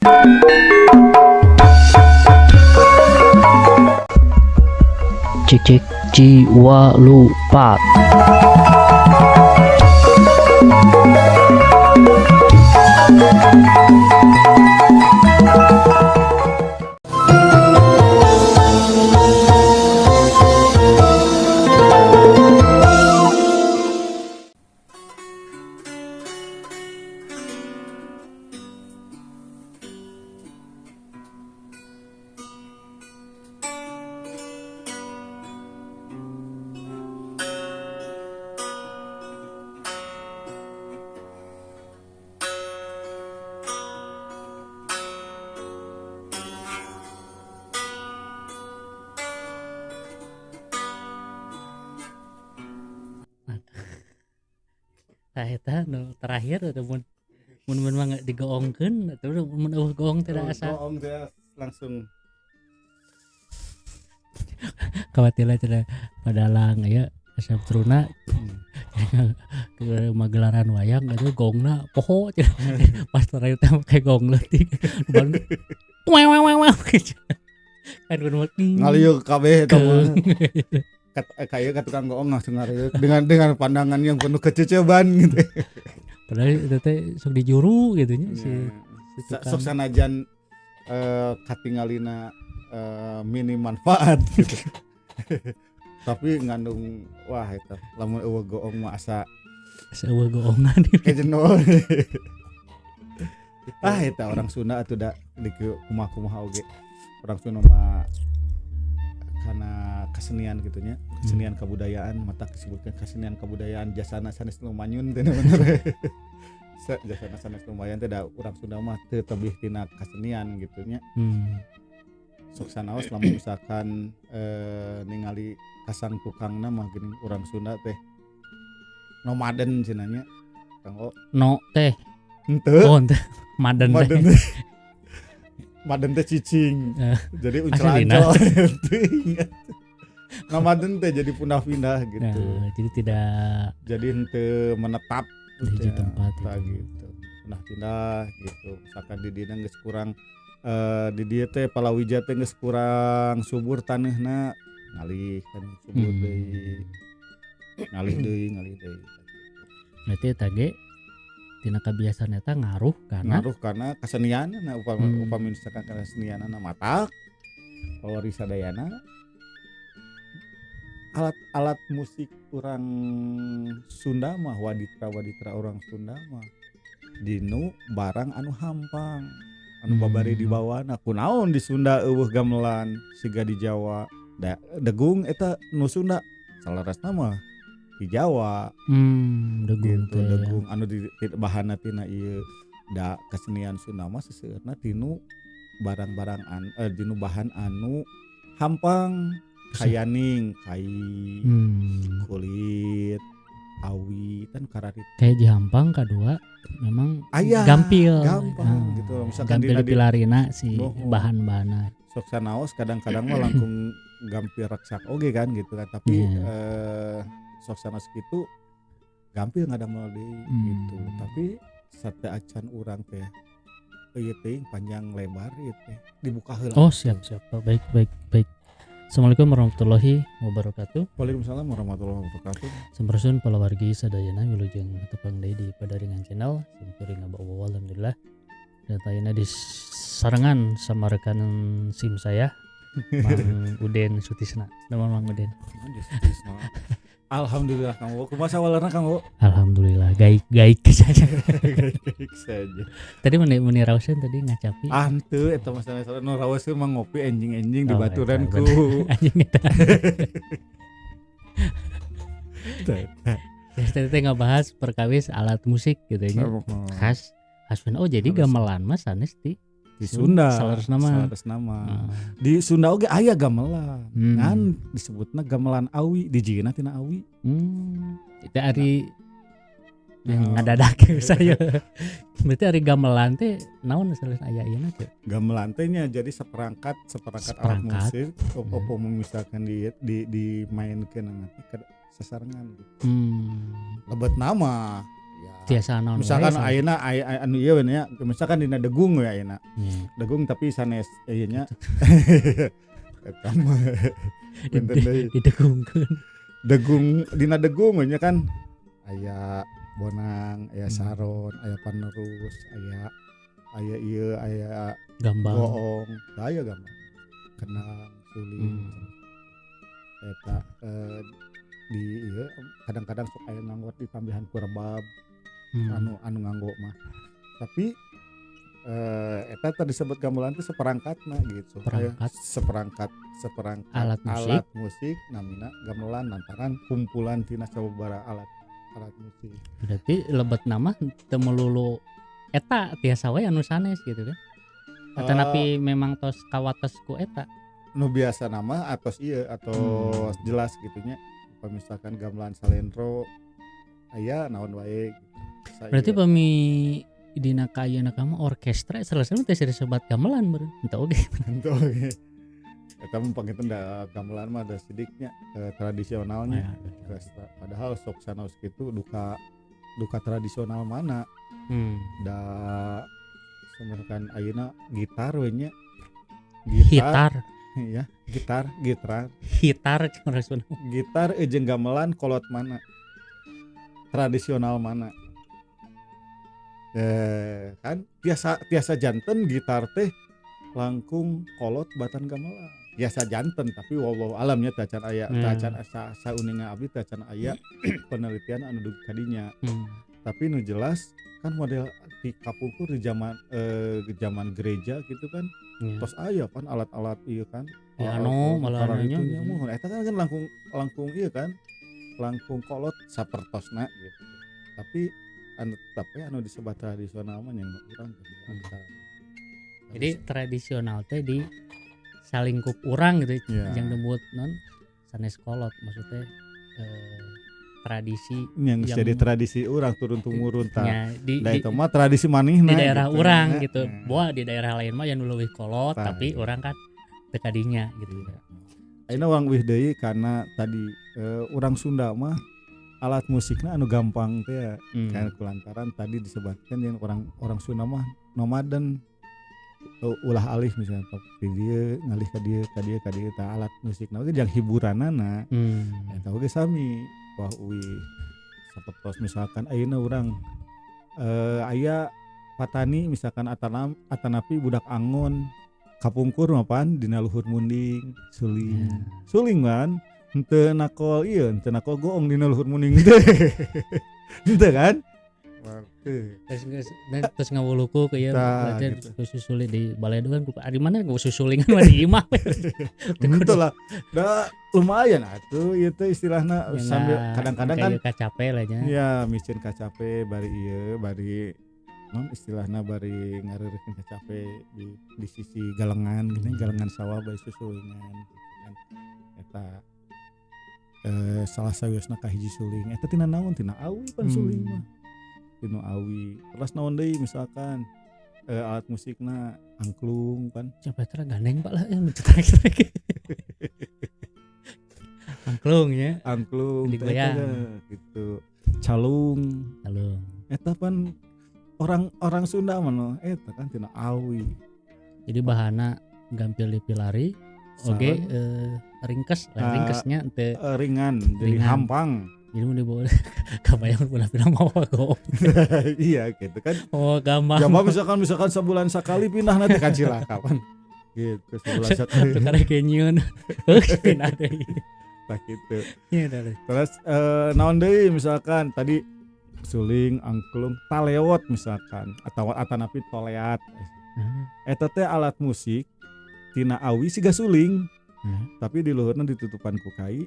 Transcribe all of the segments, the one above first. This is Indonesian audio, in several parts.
Cek cek jiwa lupa. Tah eta nu terakhir atau mun mah digoongkeun atau mun eueuh goong teh asa goong teh langsung kawatila cenah padalang aya asa truna ke magelaran wayang atuh gongna poho cenah pas terakhir teh make gong leutik ban wew kan ngaliuk kabeh eta mah kayak tukang goong langsung ngariuk dengan pandangan yang penuh kececeban gitu. Padahal itu teh sok dijuru gitu nya si sok sanajan katingalina minim manfaat gitu. Tapi ngandung wah eta lamun eueuh goong mah asa eueuh goongan kejenol. Eta orang Sunda atuh da di kumaha oge. Orang Sunda mah karena kesenian gitunya, kesenian kebudayaan, mata disebutkan kesenian kebudayaan jasana sanes lumanyun teh bener. Jasana sanes lumayan teh da urang Sunda mah teu tebih tina kesenian gitunya. Sok sanaos lamun misalkan ningali kasang tukangna mah geuning urang Sunda teh nomaden cenanya. Kanggo no teh. Henteu. Oh, teh maden teh. Maden teh cicing. Jadi uncel-ancel ingat. Nomaden teh jadi pundah-pindah gitu. Nah, jadi tidak jadi henteu menetap di tempat gitu. Pundah-pindah gitu. Misalkan di dina geus kurang di dieu teh palawija teh geus kurang subur taneuhna ngalih kan subur deui. Ngalih deui. Berarti eta ge tina kebiasaan eta ngaruh karena kesenianna upami misalkan kesenianna matak pawari sadayana alat musik orang Sunda mah waditra orang Sunda mah dinu barang anu hampang anu babari di bawahna kunaon di Sunda eueuh gamelan siga di Jawa degung eta nu Sunda salarasna mah di Jawa degung gitu, degung anu di bahanna tina ieu da kesenian Sunda mah seseueurna tinu barang-barang dinu bahan anu hampang kayaning kai kulit awi kan kararit kayak dihampang kadua memang gampang gitu misalkan gampil pilarina si bahan-bahanna sok sanaos kadang-kadang mah langkung gampil raksak oge kan gitu kan tapi soksana segitu gampil ngadamel deui gitu. Tapi sate acan urang teh ieu teh panjang lebar ieu teh dibuka heula. Oh, siap. Baik. Assalamualaikum warahmatullahi wabarakatuh. Waalaikumsalam warahmatullahi wabarakatuh. Sampurasun palawargi sadayana wilujeng tepang deui di Padaringan Channel. Simkuring ngabawa alhamdulillah. Datayana di sarengan sama rekan SIM saya. Mang Uden Sutisna. Nama Mang Uden. Sutisna. Alhamdulillah kamu, kumaha sawalarna kamu? Alhamdulillah, gaik saja. Gaik saja. Tadi meni raoseun tadi ngacapi. Henteu eta masalah nu raoseun mah ngopi enjing-enjing di baturan ku. Anjing eta. Tadi teh ngabahas perkawis alat musik gitu nya. Khas jadi gamelan mah sanes di Sunda. Salaresna mah. Di Sunda oge aya gamelan. Ngan disebutna gamelan awi, dijieuna tina awi. Itu ari yang ngadadak saya. Berarti ari gamelan teh naon sanes aya ieu teh? Gamelan teh nya jadi seperangkat alat musik. Misalkan dimainkeun nanti ke sesarengan gitu. Lebet nama ya Tiasa naon misalkan wae, ayeuna anu ieu we nya misalkan dina degung we ayeuna Nya. degung tapi sanes ieu nya eta mah benten deui Didegungkeun. degung dina degung we nya kan aya bonang aya Hmm. saron aya panerus aya ieu aya Gambang. goong aya gampang kenang suling eta di ieu kadang-kadang sok aya nganggo ditambahan ku rebab anu nganggo mah tapi eta tadi disebut gamelan teh seperangkatna gitu. Perangkat. Seperangkat Alat musik namina gamelan lantaran kumpulan tina sababaraha alat musik. Berarti lebet nama teu melulu eta tiasa we anu sanes gitu kan. Atanapi memang tos kawates ku eta. Nu biasa nama atos ieu atos jelas gitunya. Misalkan gamelan salendro aya naon wae gitu. Berarti pemi dina kaayana kamu orkestra selesai teh disebut gamelan beureun. Henteu oge. Henteu oge. Eta mah pangitan da gamelan mah da sidiknya tradisionalnya. Padahal sok sanaos kitu duka tradisional mana. Da semerkan ayeuna gitar we nya. Gitar. Ya, gitar. Gitar maksudna. Gitar jeung gamelan kolot mana? Tradisional mana? Kan tiasa janten gitar teh langkung kolot batan gamelan. Biasa janten tapi wallahu alamnya tacan aya tacan asa uninga abdi tacan aya penelitian anu dugi kadinya. Tapi nu jelas kan model di kapungkur di zaman gereja gitu kan. Tos aya kan alat-alat ieu kan. Piano malah itu nya eta kan langkung ieu kan. Langkung kolot sapertosna gitu. Tapi anu disebut tradisional mah yang urang Jadi tradisional teh di salingkup urang gitu ya. Yang disebut non sanes kolot maksudnya tradisi yang jadi tradisi urang turun tumurun tah. Di Itu mah tradisi manihna di daerah gitu. urang gitu. Boa di daerah lain mah yang leuwih kolot tapi urang kan teu kadinya gitu. Ayeuna urang wih deui karena tadi urang Sunda mah alat musiknya anu gampang teh kan kulantaran tadi disebutkan yang orang Sunda mah nomaden ulah alih misalnya di dia ngalih ka dieu tah alat musikna ge jeung hiburanana eta oge sami wah uwi sapertos misalkan ayeuna urang aya patani misalkan atanapi budak angon kapungkur mah pan dina luhur munding suling kan henteu nakol goong dina luhur munding henteu kan terus ngawuluku ke ieu berarti gitu. susuli di baledoan ku ari mana susulingan mah di imah henteu lah da lumayan atuh ieu teh istilahna sambil kadang-kadang kan kacape lah nya ya micin kacape bari ieu bari non istilahna bari ngareureukeun kacape di sisi galengan gini galengan sawah bari susulingan gitu kan eta salah sawiosna kahiji suling eta tina naon tina awi pan suling mah tina awi terus naon deui misalkan alat musikna angklung pan coba tara gandeng Pak lah yang mencetak angklung gitu calung eta pan orang Sunda mah eta kan tina awi jadi bahana gampil dipilari oge ringkesnya teu ringan jadi hampang jadi mau dibawa kabayang pindah-pindah mau go iya gitu kan gampang ya misalkan sebulan sekali pindah nanti kan cilaka kan gitu sebulan sekali tukar kenyeun pindah deui tah kitu ya terus naon deui misalkan tadi suling angklung taleot misalkan atau atanapi toleat eta teh alat musik tina awi siga suling tapi di luhurna ditutupan ku kai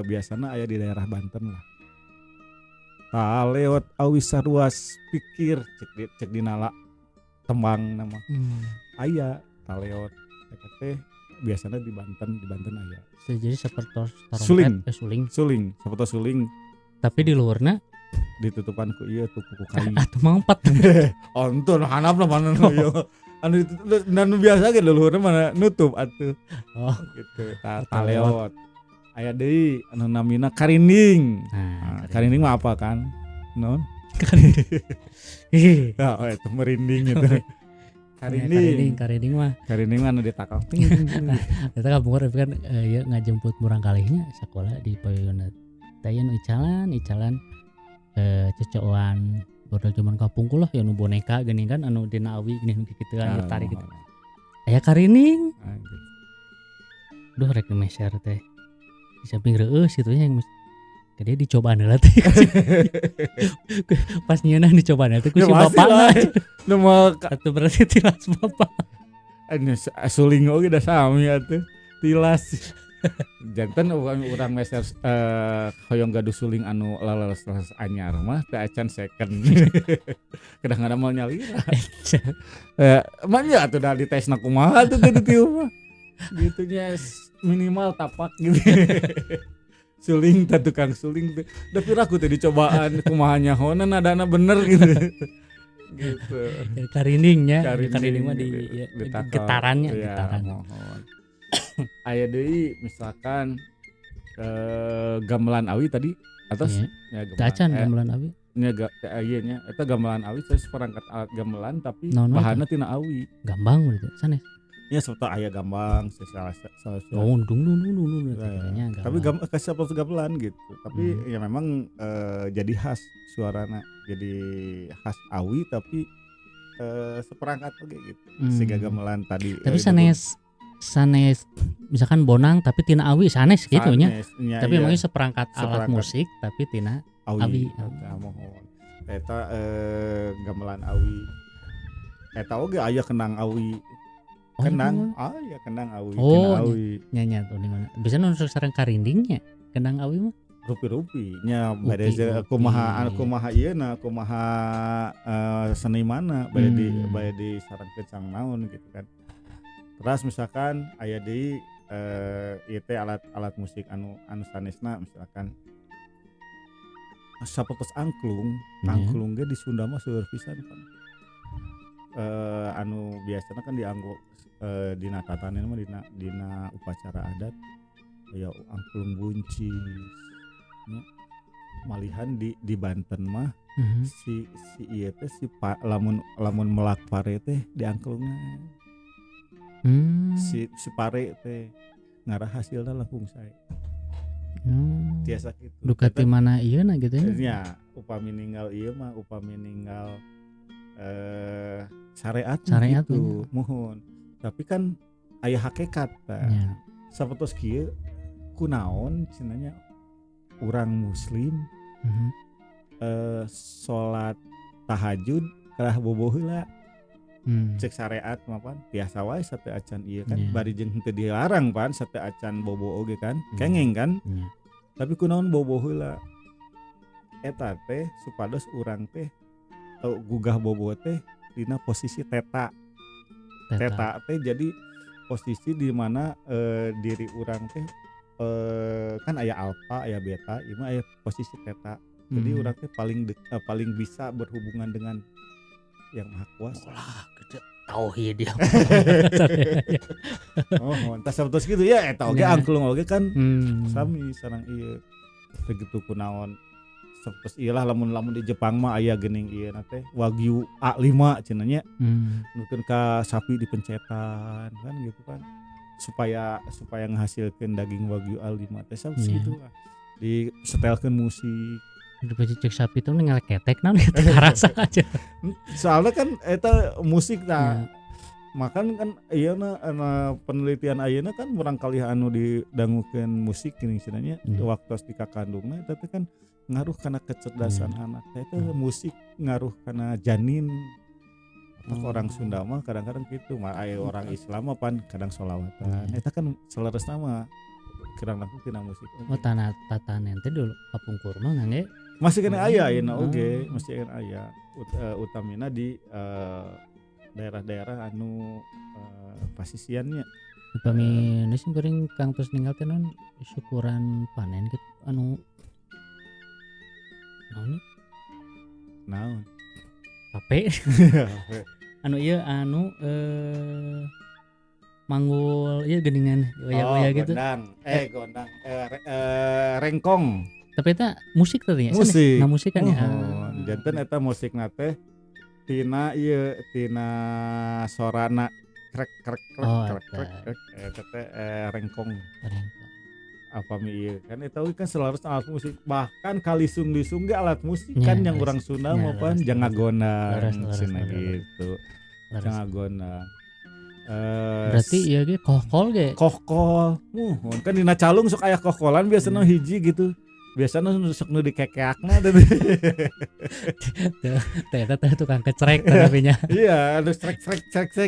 biasana aya di daerah Banten lah taleot awi saruas pikir cek dinala tembang nama aya taleot eta teh biasana di Banten aya jadi seperti suling seperti suling tapi di luarna ditutupan ku ieu tuh ku kai atuh mangpat ontun hanapna mana ieu anu dan biasa ge luhurna mana nutup atuh gitu taleot aya deui anu namina karinding karinding mah apa kan non Ih, Ya, itu merinding gitu. karinding mah Karinding mana ditakal. eta kampung tapi kan ya ngajemput murang kalihnya sekolah di payuna tayan icalan cecoan baru zaman kapungku lah ya nu boneka gini kan anu dina awi gini nu kitu kan tarik gitu aya karinding duh rek meser teh di samping reueus kitu nya yang gede dicobaan heula teh pas nyeunah dicobaan teh ku si bapana nama atuh berarti tilas bapak suling oge da sami atuh tilas jantan urang meser hoyong gaduh suling anu laleles anyar mah teh acan second kadang-kadang mau nyalira manya atuh da ditesna kumaha tuh tiu mah gitunya minimal tapak gitu suling teh tukang suling teh da piraku teh dicobaan kumaha nyahonan adana bener gitu gitu karindingnya karinding mah di getarannya ya, getaran aya deui misalkan gamelan awi tadi atas ya acan gamelan awi nya ieu nya eta gamelan awi teh perangkat alat gamelan tapi Naon bahanna tina awi gambang berarti sanes nya serta aya gambang salah oh dung tapi kasih apa gamelan gitu tapi ya memang jadi khas suarana jadi khas awi tapi seperangkat oge gitu siga gamelan tadi tapi sanes misalkan bonang tapi tina awi sanes gitu nya tapi emangnya seperangkat alat musik tapi tina awi. Mohon eta gamelan awi eta oge aya kenang awi kenang ya kenang awi tina awi nya tuh di mana bisa nusuk sareng karindingnya kenang awi mah rupi-rupi nya bade kumaha ieuna kumaha senimanna bade di sareng kencang naon gitu kan. Terus misalkan aya deui ieu teh alat musik anu sanesna misalkan sapotos angklung ge di Sunda mah seueur pisan kan. Anu biasana kan dianggo dina tatanan mah dina upacara adat aya angklung buncis nya malihan di Banten mah si ieu teh lamun melak pare teh diangklungan. Si pare teh ngarah hasilna langkung sae. Tiasa kitu. Duka ti mana ieuna gitu nya. Upami ninggal ieu mah upami ninggal syariat gitu. Mohon. Tapi kan aya hakikat tah. Sapertos kieu kunaon cenanya urang muslim salat tahajud kalah boboh heula. Cek syariat mah pan tiasa wae sate acan ieu kan bari jeung henteu dilarang pan sate acan bobo oge kan kengeng kan tapi kunaon bobo heula eta teh supados urang teh gugah bobo teh dina posisi teta teh jadi posisi di mana diri urang teh kan aya alfa aya beta ieu mah aya posisi teta jadi urang teh paling bisa berhubungan dengan yang maha kuasa. Lah, kita tauhid ya. Entah sabetos gitu ya eta oge angklung oge kan sami sareng ieu. Begitu kunaon sabetos ieu lah lamun di Jepang mah aya geuning ieu na teh Wagyu A5 cenah nya. Nukeun ka sapi dipencetan kan gitu kan. Supaya ngahasilkeun daging Wagyu A5 teh sabetos gitu lah. Di setelkeun musik Dipeci cek sapi itu ninggal ketek naon eta karasa aja. Soalnya kan eta musik tah. Makan kan ayeuna penelitian ayeuna kan urang kali anu didangukeun musik gini cenanya waktu di kakandungna eta teh kan ngaruh kana kecerdasan anak. Eta musik ngaruh kana janin. Orang Sunda mah kadang-kadang gitu, mah aya orang Islam mah pan kadang sholawatan. Eta kan seleresna mah kirang langsung tina musik. Oh tatanen teh dulu kapungkur mah ngangge masih kena aya ayeuna oge, masih kena aya utamina di daerah-daerah anu pasisiannya. Upami geus geuring Kang tos ninggal teh naon syukuran panen gitu anu naon Pape anu ieu manggul ieu geuningan waya-waya gitu. Rengkong. Tapi eta musik tadi ya? Musik. Nah musik kan ya. janten eta musikna teh tina sorana krek krek krek Oh, krek krek eta. krek eta teh rengkong Rengkong. apa ieu kan eta kan selaras alat musik bahkan kalisung-lisung ge alat musik Nya, kan yang laras- orang Sunda nya, mah pan laras- jangan laras- gondang laras- cenah laras. gitu Laras. jangan gondang Berarti ieu ge kokol ge. kokol muhun kan dina calung sok aya kokolan biasana hiji gitu biasana sok nu dikekeakna Teh eta teh tukang kecrek tapi nya. iya ada strek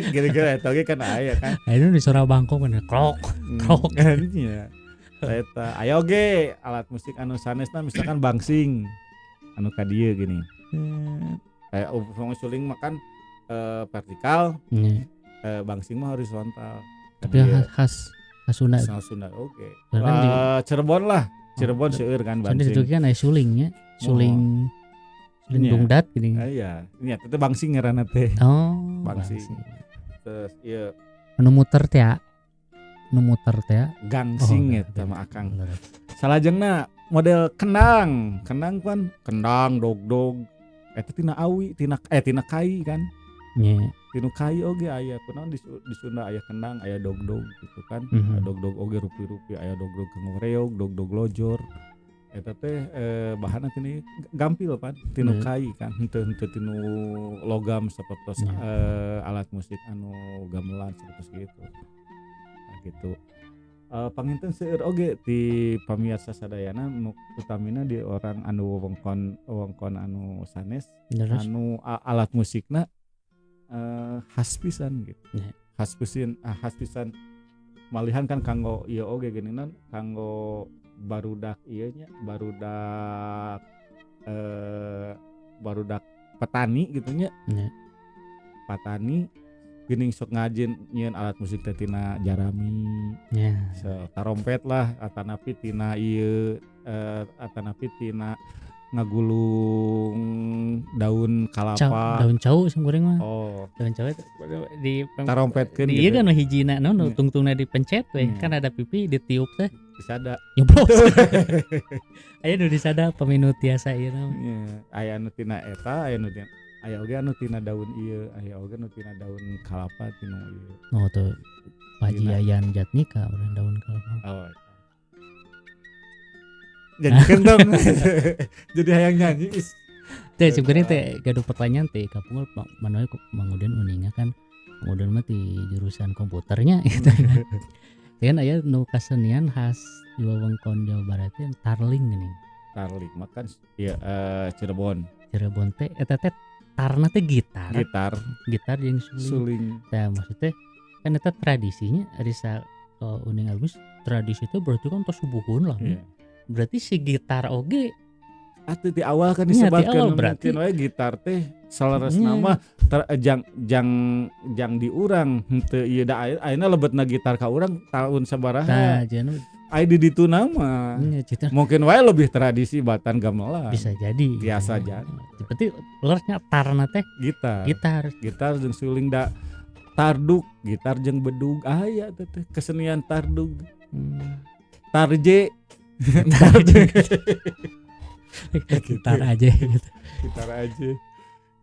gitu eta ge kan aya kan Ayeuna di Sora Bangkong kan krok. Krok. kan nya eta aya oge alat musik anu sanesna misalkan bangsing anu ka dieu gini kayak suling makan vertikal Nya. bangsing mah horizontal Tapi khas Sunda. Sunda oke Bahkan di Cirebon lah Cirebon seueur kan Sunda bangsing itu kan aya sulingnya. Suling Nya. dungdat gini. iya nya teh bangsing ngaranna teh Oh. bangsing. Terus ieu Anu muter teh ya. Nu muter teh ya. gangsing eta mah akang salajengna model kendang kan kendang dog eta tina awi tina kai kan Nya. tinu kai oge aya kunaon di Sunda aya kendang aya dog gitu kan Mhm. dog oge rupi-rupi aya dog kanggo reog dog lojor eta teh bahanna tini gampil pan tinu Bener. kai kan henteu tinu logam sapertos alat musik anu gamelan sapertos gitu nah gitu panginten seueur oge ti pamirsa sadayana nu utamina di orang anu wewengkon anu sanes Terus anu alat musikna khas pisan gitu. Ya. Khas pisan malihan kan kanggo ieu oge geuningan kanggo barudak ieu nya barudak petani gitu nya. Ya. Petani geuning sok ngajin nyieun alat musik teh tina jarami, ya. tarompet lah atanapi tina ieu atanapi tina ngagulung daun kalapa. Daun cau sing goreng mah. Oh, Daun cau itu di tarompetkeun di ieu gitu. kan hijina nu Hmm. tungtungna dipencet we. Hmm. Kan ada pipi ditiup teh. Disada. Nyoblos. Aya nu disada paminu tiasa ieu na. Nya, aya anu tina eta, aya oge anu tina daun ieu, aya oge anu tina daun kalapa tina ieu. Oh tuh Paji Dina. Yayan Jatnika urang daun kalapa. Oh. Jadi dong. Jadi hayang nyanyi is. Teh sebenarnya teh gaduh pertanyaan teh kapungul manoe mangudin uninga kan mangudin mah ti jurusan komputernya gitu. Kan aya nu kasenian khas di wewengkon Jawa Barat teh tarling geuning. Tarling makan ya Cirebon. Cirebon teh eta teh tarna teh gitar jeung suling. Suling. Tah maksudnya kan eta tradisinya Risa uning alus tradisi itu berarti kan tos subuhun lah. Iya. Berarti si gitar oge Atuh di awal kan Nya, di disebatkan awal berarti. mungkin we gitar teh salaras Nya. nama jang di urang henteu ieu da ayeuna lebetna gitar ka urang tahun sabaraha. tah janu Ai di ditu nama. nya cita Mungkin wae lebih tradisi batan gamelan. bisa jadi. Biasa jadi. Berarti lernya tarna teh Gitar jeung suling da tarduk, gitar jeung bedug aya teh kesenian tarduk. Tarje. Gitar aja gitu. Gitar aja.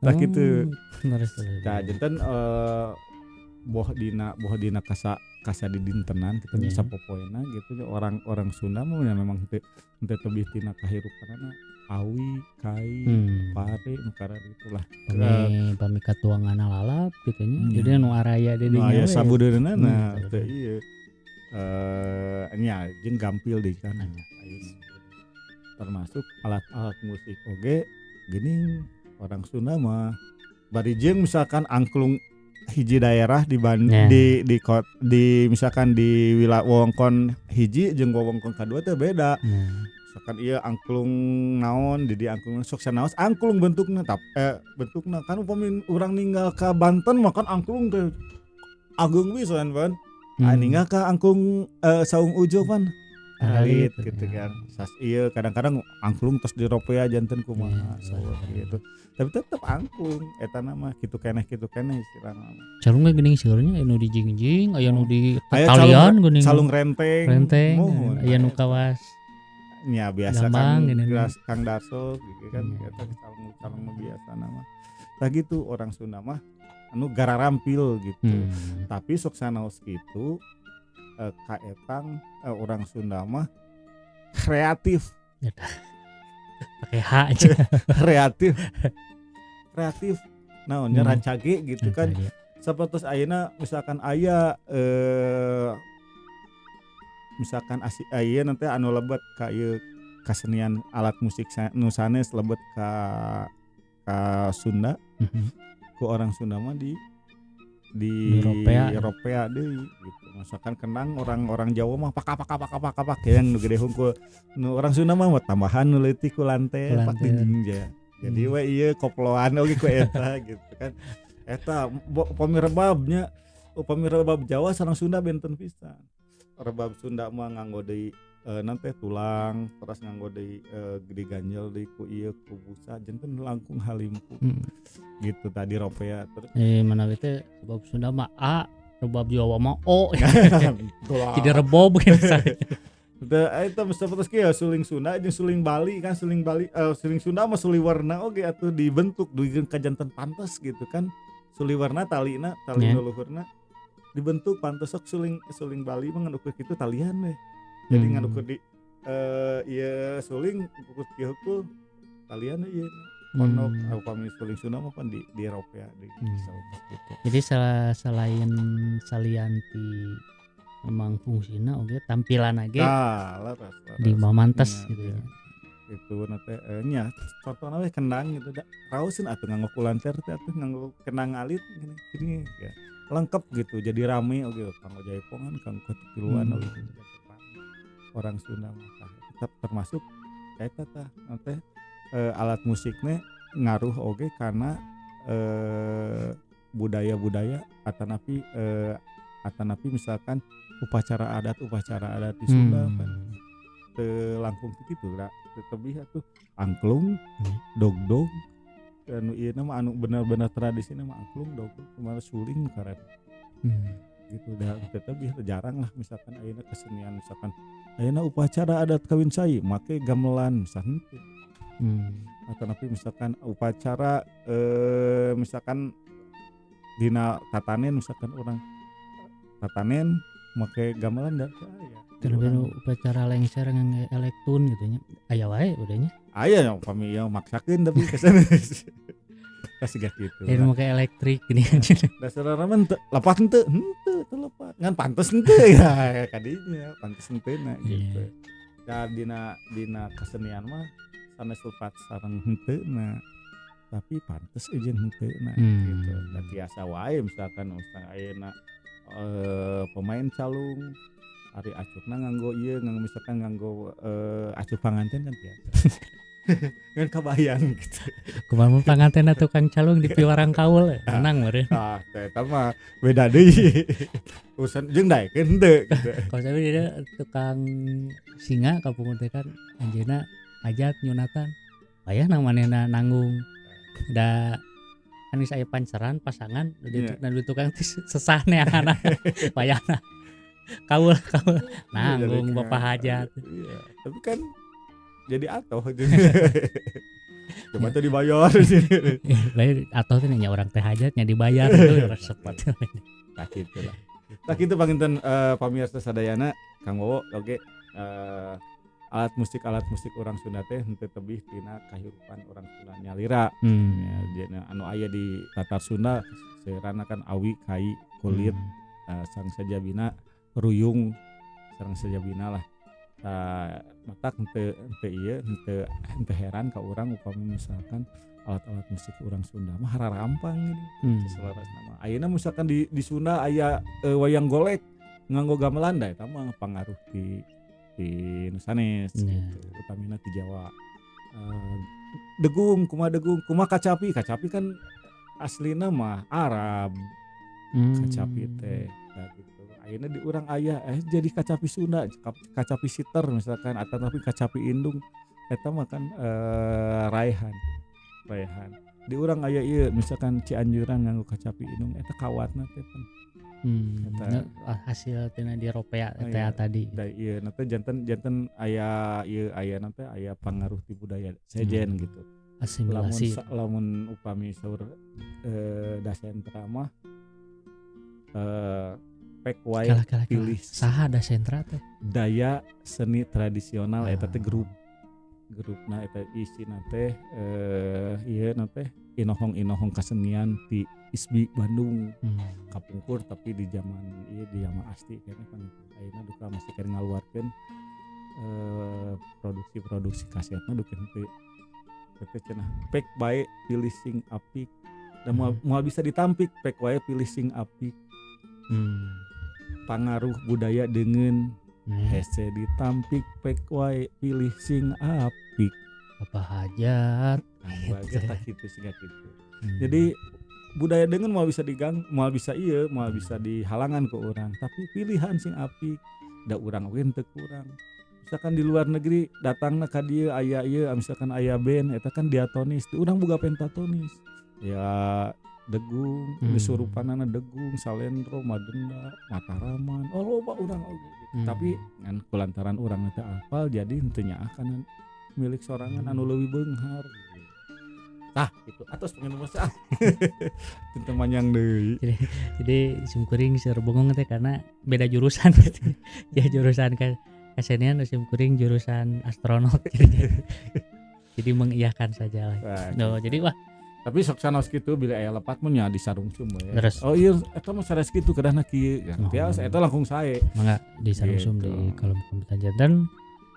Tah kitu. Terus. Nah, janten boh dina kasa didintenan kita Iya. bisa popoena gitu orang Sunda mah memang teu tebih tina kahirupanana awi, kai, pare nu karana itulah. Pami katuangan lalap gitu nya. Iya. Jadi nu araya di Nu aya dinya we. sabudeurna nah Hmm, teu ieu. Nya jeung gampil deui kan. Termasuk alat-alat musik oge geuning orang Sunda mah bari jeung misalkan angklung hiji daerah Yeah. di misalkan di wilayah wewengkon hiji jeung wewengkon kadua teh beda. Misalkan ieu angklung naon di angklung sok sanaos angklung bentukna bentukna kan upami urang ninggal ka Banten mah kan angklung teh ageung pisan pan. Ninggal ka angklung saung ujo pan. Alit gitu kan. Sas ieu kadang-kadang angklung tos diropea janten kumaha gitu. Tapi tetep angklung eta nama kitu keneh istilahna. Calung mah geuning seueurnya anu di jingjing, aya nu di Aya talian geuning. Calung renteng. Renteng. Mohon. Aya nu kawas nya biasa Gampang kan gini. Kang Darso gitu kan eta calon biasa nama. Tah gitu orang Sunda mah anu gara rampil gitu. Tapi sok sanaos kitu kaetang orang Sunda mah kreatif. Pakai H aja. kreatif naonnya rancage gitu kan. Sapertos ayeuna misalkan aya misalkan aya nanti anu lebet ka ieu kasenian alat musik nu sanes lebet ka Sunda. Ku orang Sunda mah di Eropea deui gitu. Misalkan kenang orang Jawa mah pak yang nu gede hungkul. Nu orang Sunda mah tambahan nu leutik ku lante pak dijingja. Jadi we ieu koploan oge ku eta gitu kan. Eta pamirebabnya pamirebab Jawa sareng Sunda benten pisan. Rebab Sunda mah nganggo deui nanti tulang terus nganggo deui diganjel deui ku ieu ku busa janten langkung halimpu. Gitu tadi Ropea terus mana teh rebab Sunda mah A, rebab Jawa mah O. Jadi rebob gitu. Eta seperti kieu suling Sunda jeung suling Bali kan suling Sunda mah suli warna oge atuh dibentuk duikeun ka janten pantes gitu kan. Suli warna tali nu luhurna dibentuk pantes sok suling Bali mah ngan ukur kitu talian we. Jadi ngan ukur di ieu suling ukur kieu hukul talian we ieu. Ono upami suling Sunda mah pan di Eropea di gitu. Jadi selain salianti memang fungsina oke tampilan aja laras. di mamantes gitu ya. Itu nanti nya contohna we kendang gitu da raoseun atuh nganggo kulanter teh atuh nganggo kenang alit gini ya lengkap gitu jadi rame oge kanggo jaipongan kanggo ketiluan oge orang Sunda mah tetap termasuk eta tah nanti alat musiknya ngaruh oge karena budaya-budaya atanapi misalkan upacara adat di Sunda kan langkung kitu lah tebih atuh angklung dogdog anu ieu mah anu bener-bener tradisi mah angklung dogdog kumaha suling karet gitu da tebih jarang lah misalkan ayeuna kesenian misalkan ayeuna upacara adat kawin sai make gamelan misalkan atau napi misalkan upacara misalkan dina tatanen misalkan orang tatanen make gamelan da aya terus upacara lengser ngangge elektun gitu nya aya wae udahnya aya yang upami yang maksakeun tapi kesana kasih gak gitu ya make elektrik gini dasarna mah lepas henteu lepas ngan pantes henteu ya kadinya pantes henteu na gitu ya dina kesenian mah sanes lepat sareng henteu na tapi pantes eujeun henteu na gitu da biasa wae misalkan ayeuna pemain calung ari acukna nganggo ieu misalkan nganggo acuk panganten kan biasa kan kebayang gitu kumaha pangantenna tukang calung di piwarang kaul menang meureun eta mah beda deui urusan jeung daekeun henteu gitu kalau saya dia tukang singa kapungut teh kan anjeunna ajat nyunatan aya nang manehna nanggung da kan geus aya panceran pasangan nu tukang sesah neanganna payahna kaul nanggung bapak hajat iya tapi kan jadi atoh coba tuh dibayar lain atoh teh nya urang teh hajatnya dibayar tuh resep tak kitu lah tak kitu panginten pamirsa sadayana Kang Wowo oge alat musik orang Sunda teh henteu tebih tina kahirupan orang Sunda nyalira ya, anu aya di Tatar Sunda seurana kan awi kai kulit sang sajabina ruyung sareng sajabina lah matak henteu heran ka urang upami misalkan alat-alat musik orang Sunda mah hararampang gini selaras nama ayeuna misalkan di Sunda aya wayang golek nganggo gamelan da eta mah pangaruh di nusanes utamina di Jawa degung kumaha kacapi kan aslina mah Arab kacapi teh gitu ayeuna di urang aya jadi kacapi Sunda kacapi siter misalkan atau tapi kacapi indung eta mah kan raihan di urang aya ieu misalkan Cianjuran nganggo kacapi indung eta kawatna teh pan hasil tina di ropea Oh, teh iya. tadi. Da ieu nanti janten aya ieu aya nanti aya pangaruh ti budaya sejen gitu. Asimilasi. Lamun upami saur dasentra mah pek wae Kala pilih saha da sentra teh. daya seni tradisional eta teh Ah. grupna eta isina teh ieu na teh inohong kasenian ti ISBI Bandung kapungkur tapi di zaman asli kayaknya kan ayeuna duka masih keur ngaluarkeun produksi kasetna dukeun teu teh cenah pek bae pilih sing apik dan moal bisa ditampik pek wae pilih sing apik pangaruh budaya dengan hese ditampik pek wae pilih sing apik apa hajat bagus tak gitu sih gitu. Jadi budaya dengan mau bisa mau bisa dihalangan ke orang tapi pilihan sing apik da urang oge teu kurang. Misalkan di luar negeri datangna ka dieu aya ieu misalkan aya band eta kan diatonis urang boga pentatonis ya degung disurupanana degung salendro madenda mataraman loba urang oge gitu. Tapi ngan kulantaran urang teh apal jadi henteu nyaahkan milik sorangan anu leuwih beunghar tah gitu atos pengen masa teu manyang deui. Jadi simkuring seur bengong teh karena beda jurusan. Ya jurusan kesenian simkuring jurusan astronot. Jadi mengiyakan saja lah. No, jadi wah tapi sok sanos kitu bila aya lepat mun nya disarungsum we. Terus. Oh iya eta mah sanes kitu kedahna kieu. Tiasa eta langkung sae. Mangga disarungsum Gitu. di kolom komentar janten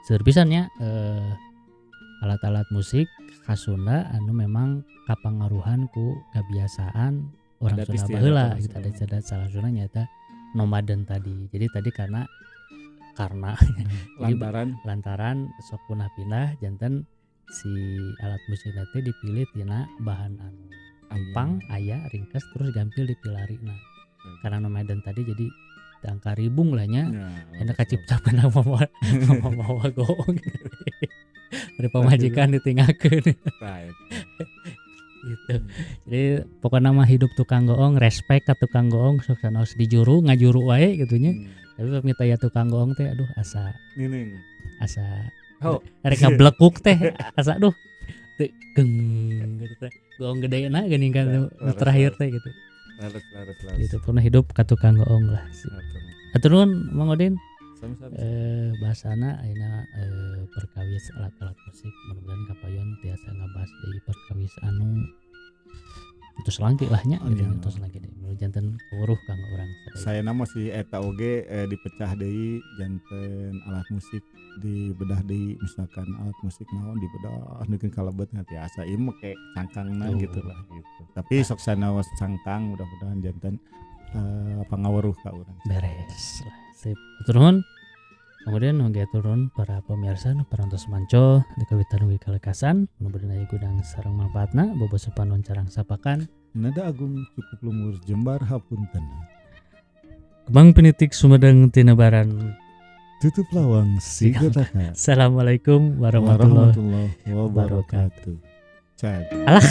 seueur pisan nya alat-alat musik khas Sunda anu memang kapangaruhan ku kebiasaan orang Adat Sunda istiadat baheula orang gitu Sunda. ada salah Sunda nyata nomaden tadi. Jadi tadi karena lantaran sok punah-pindah janten si alat musik teh dipilih tina bahan anu ampang aya ringkes terus gampil dipilari karena nomaden tadi jadi angka ribung lah nya enak kaciptakeun mamawa goong dari pamajikan ditinggalkeun gitu. Jadi pokoknya mah hidup tukang goong, respect ka tukang goong sok sanos dijuru ngajuru wae gitu nya. Tapi pamit aya tukang goong teh aduh asa nining rek ngablekuk teh asa aduh teu geng gitu teh. Goong gedena geuning kan terakhir teh gitu. Laras. Gitu pernah hidup ka tukang goong lah. Atur nuhun Mang Odin. Bahasana ayeuna perkawis alat-alat musik mudah-mudahan kapayon tiasa ngabahas deui perkawis anu itu selangki lah nya gitu itu selangki deui mun janten kuruh kang urang saya nama si eta oge dipecah deui janten alat musik dibedah deui misalkan alat musik naon dibedah neukeun kalebet tiasa ieu mah ke cangkangna gitu lah gitu tapi sok sanaos cangkang mudah-mudahan janten pangaweruh ka urang beres lah sip turun. Kemudian nongge turun para pemirsa nu parantos manco di kawitan ugi kalekasan mudah-mudahan aya gudang sareng manfaatna bobosepan carang sapakan Nada Agung cukup lumur Jembar hapunten Kembang pinitik Sumedang Tinebaran tutup lawang sigotaka. Assalamualaikum warahmatullahi wabarakatuh. Cad. Alah